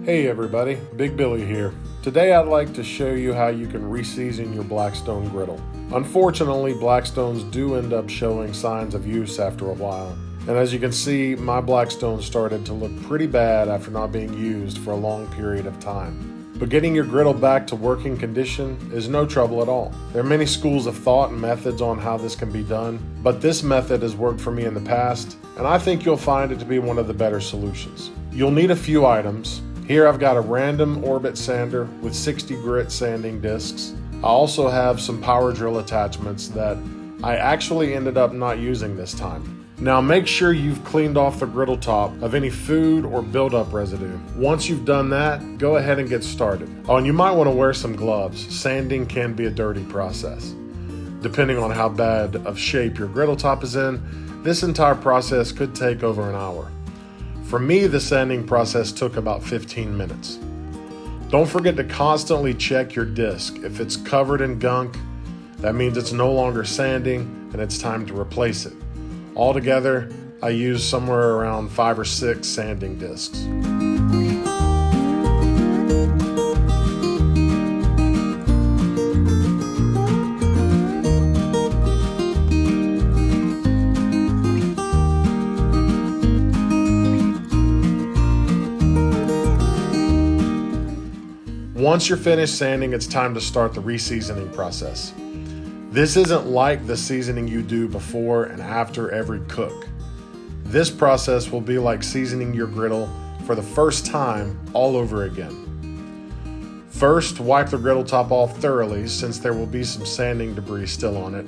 Hey everybody, Big Billy here. Today I'd like to show you how you can re-season your Blackstone griddle. Unfortunately, Blackstones do end up showing signs of use after a while. And as you can see, my Blackstone started to look pretty bad after not being used for a long period of time. But getting your griddle back to working condition is no trouble at all. There are many schools of thought and methods on how this can be done, but this method has worked for me in the past, and I think you'll find it to be one of the better solutions. You'll need a few items. Here I've got a random orbit sander with 60 grit sanding discs. I also have some power drill attachments that I actually ended up not using this time. Now make sure you've cleaned off the griddle top of any food or buildup residue. Once you've done that, go ahead and get started. Oh, and you might want to wear some gloves. Sanding can be a dirty process. Depending on how bad of shape your griddle top is in, this entire process could take over an hour. For me, the sanding process took about 15 minutes. Don't forget to constantly check your disc. If it's covered in gunk, that means it's no longer sanding and it's time to replace it. Altogether, I used somewhere around 5 or 6 sanding discs. Once you're finished sanding, it's time to start the re-seasoning process. This isn't like the seasoning you do before and after every cook. This process will be like seasoning your griddle for the first time all over again. First, wipe the griddle top off thoroughly since there will be some sanding debris still on it.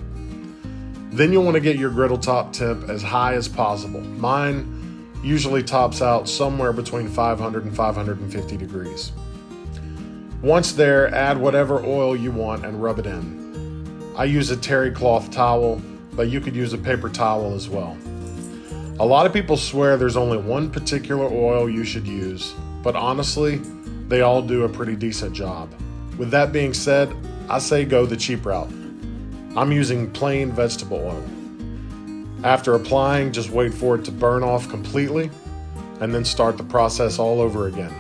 Then you'll want to get your griddle top temp as high as possible. Mine usually tops out somewhere between 500 and 550 degrees. Once there, add whatever oil you want and rub it in. I use a terry cloth towel, but you could use a paper towel as well. A lot of people swear there's only one particular oil you should use, but honestly, they all do a pretty decent job. With that being said, I say go the cheap route. I'm using plain vegetable oil. After applying, just wait for it to burn off completely, and then start the process all over again.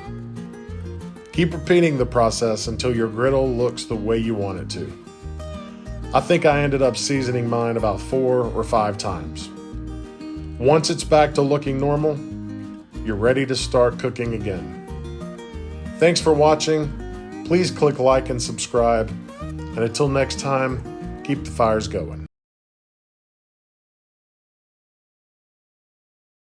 Keep repeating the process until your griddle looks the way you want it to. I think I ended up seasoning mine about 4 or 5 times. Once it's back to looking normal, you're ready to start cooking again. Thanks for watching. Please click like and subscribe. And until next time, keep the fires going.